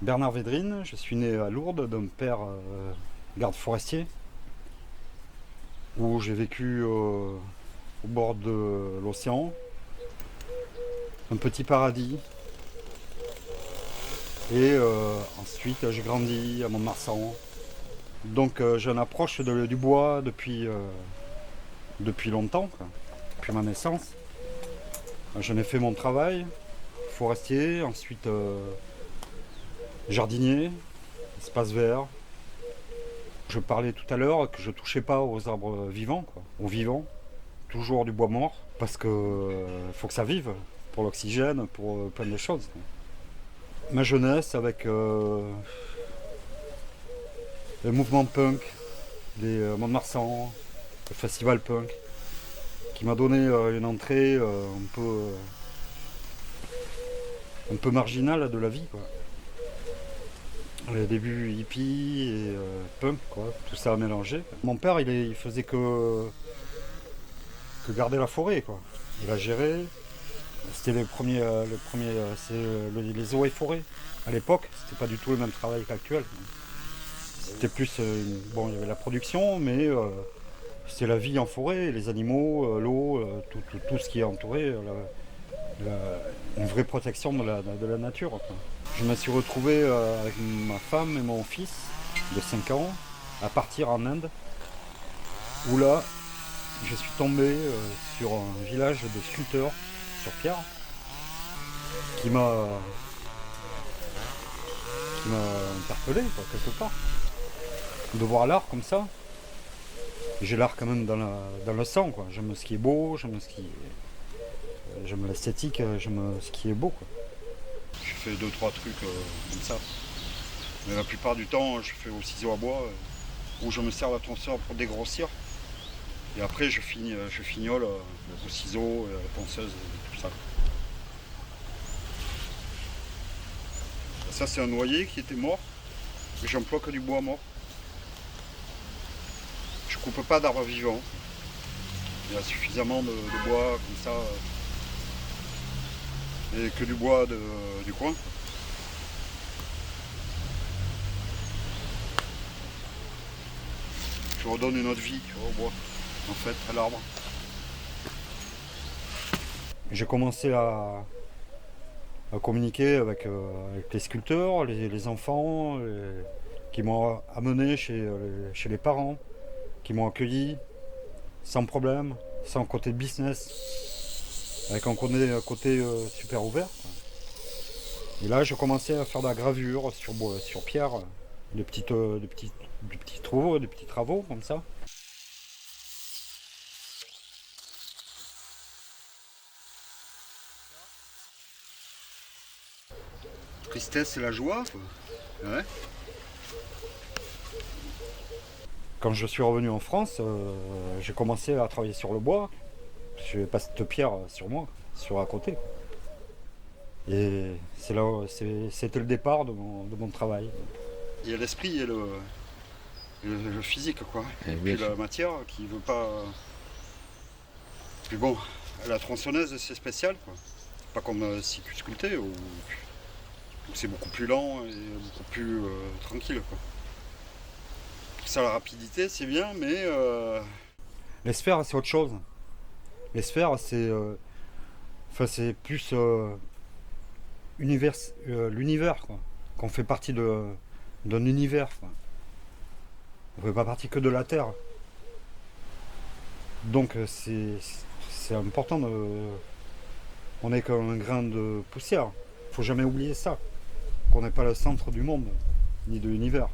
Bernard Védrine, je suis né à Lourdes d'un père garde forestier, où j'ai vécu au bord de l'océan, un petit paradis. Et ensuite j'ai grandi à Mont-de-Marsan. Donc j'ai une approche du bois depuis longtemps, quoi, depuis ma naissance. J'en ai fait mon travail, forestier, ensuite jardinier, espace vert. Je parlais tout à l'heure que je touchais pas aux arbres vivants, quoi, aux vivants, toujours du bois mort, parce que faut que ça vive, pour l'oxygène, pour plein de choses. Ma jeunesse avec le mouvement punk, les Mont-de-Marsan, le festival punk, qui m'a donné une entrée un peu marginale de la vie, quoi. Les débuts hippie et punk, quoi, tout ça mélangé. Mon père, il faisait que garder la forêt, quoi. Il a géré. C'était les eaux et forêts. À l'époque, c'était pas du tout le même travail qu'actuel. C'était plus, bon, il y avait la production, mais c'était la vie en forêt, les animaux, l'eau, tout ce qui est entouré, une vraie protection de la nature, quoi. Je me suis retrouvé avec ma femme et mon fils de 5 ans à partir en Inde, où là, je suis tombé sur un village de sculpteurs sur pierre qui m'a interpellé, quoi, quelque part. De voir l'art comme ça. J'ai l'art quand même dans le sang, quoi. J'aime ce qui est beau, j'aime l'esthétique, j'aime ce qui est beau, quoi. Je fais deux trois trucs comme ça. Mais la plupart du temps, je fais au ciseau à bois, où je me sers la tonseur pour dégrossir. Et après, je fignole au ciseau, à la ponceuse, et tout ça. Ça, c'est un noyer qui était mort, et j'emploie que du bois mort. Je coupe pas d'arbres vivants. Il y a suffisamment de bois comme ça, et que du bois du coin. Je redonne une autre vie au bois, en fait, à l'arbre. J'ai commencé à communiquer avec les sculpteurs, les enfants, qui m'ont amené chez les parents, qui m'ont accueilli sans problème, sans côté business, avec un côté super ouvert, quoi. Et là, j'ai commencé à faire de la gravure sur pierre, des petits travaux comme ça. Tristesse et la joie, quoi. Ouais. Quand je suis revenu en France, j'ai commencé à travailler sur le bois. Je n'avais pas cette pierre sur moi, sur à côté. Et c'était le départ de mon travail. Il y a l'esprit et le physique, quoi. Et puis la matière qui veut pas. Puis bon, la tronçonneuse c'est spécial, quoi. Pas comme scie sculpté où c'est beaucoup plus lent et beaucoup plus tranquille, quoi. Ça, la rapidité, c'est bien, mais les sphères, c'est autre chose. Les sphères, c'est plus l'univers, quoi. Qu'on fait partie d'un univers, quoi. On ne fait pas partie que de la Terre. Donc c'est important on n'est qu'un grain de poussière. Faut jamais oublier ça. Qu'on n'est pas le centre du monde, ni de l'univers.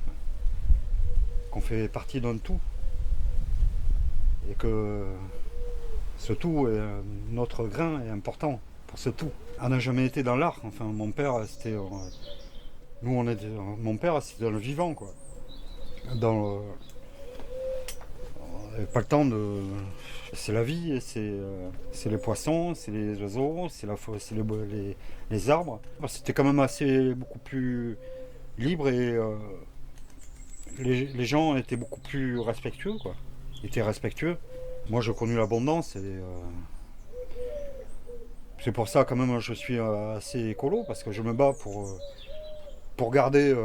Qu'on fait partie d'un tout. Et que ce tout, notre grain est important pour ce tout. On n'a jamais été dans l'art. Enfin, mon père, c'était. Mon père, c'était dans le vivant, quoi. Dans pas le temps de. C'est la vie, c'est les poissons, c'est les oiseaux, c'est les arbres. C'était quand même beaucoup plus libre et les gens étaient beaucoup plus respectueux, quoi. Ils étaient respectueux. Moi, j'ai connu l'abondance et c'est pour ça quand même je suis assez écolo parce que je me bats pour garder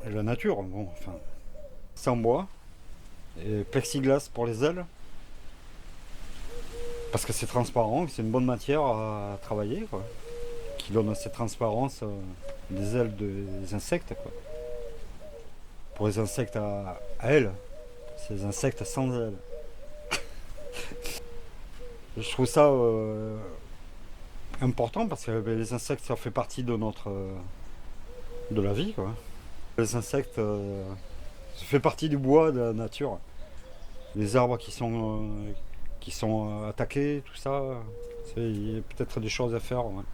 la nature. Bon, enfin, c'est en bois et plexiglas pour les ailes. Parce que c'est transparent, c'est une bonne matière à travailler, quoi. Qui donne cette transparence des ailes des insectes, quoi. Pour les insectes à ailes, c'est les insectes sans ailes. Je trouve ça important parce que les insectes, ça fait partie de de la vie, quoi. Les insectes, ça fait partie du bois, de la nature. Les arbres qui sont attaqués, tout ça, il y a peut-être des choses à faire. Ouais.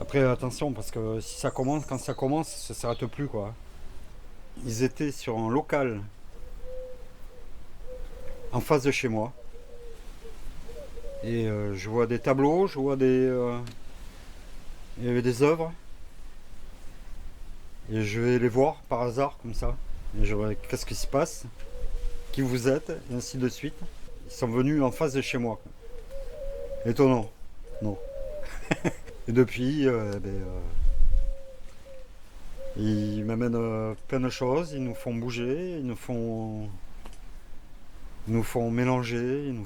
Après, attention, parce que si ça commence, quand ça commence, ça ne s'arrête plus, quoi. Ils étaient sur un local en face de chez moi. Et je vois des tableaux, je vois il y avait des œuvres. Et je vais les voir par hasard, comme ça. Et je vois qu'est-ce qui se passe, qui vous êtes, et ainsi de suite. Ils sont venus en face de chez moi. Étonnant, non. Et depuis, ils m'amènent plein de choses, ils nous font bouger, ils nous font mélanger, ils nous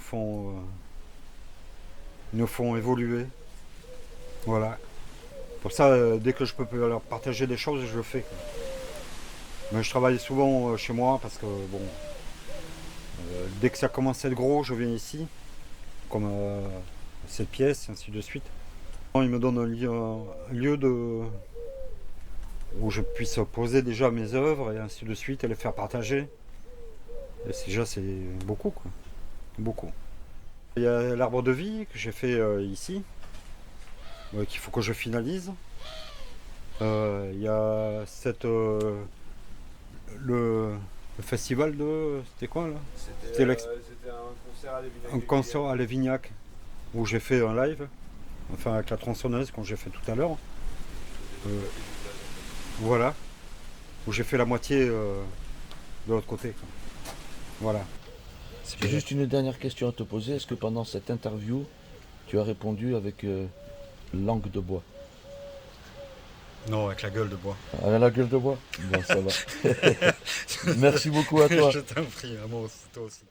font évoluer. Voilà. Pour ça, dès que je peux leur partager des choses, je le fais, quoi. Mais je travaille souvent chez moi parce que bon, dès que ça commence à être gros, je viens ici, comme cette pièce, et ainsi de suite. Il me donne un lieu où je puisse poser déjà mes œuvres et ainsi de suite et les faire partager. Et déjà c'est beaucoup, quoi. Beaucoup. Il y a l'arbre de vie que j'ai fait ici, qu'il faut que je finalise. Il y a le festival de... C'était quoi là? C'était un concert à Lévignac. un concert à Lévignac où j'ai fait un live, enfin avec la tronçonneuse comme j'ai fait tout à l'heure. Voilà, où j'ai fait la moitié de l'autre côté, quoi. Voilà. J'ai juste une dernière question à te poser. Est-ce que pendant cette interview, tu as répondu avec langue de bois? Non, avec la gueule de bois. Ah, la gueule de bois? Bon, ça va. Merci beaucoup à toi. Je t'en prie, à moi aussi, toi aussi.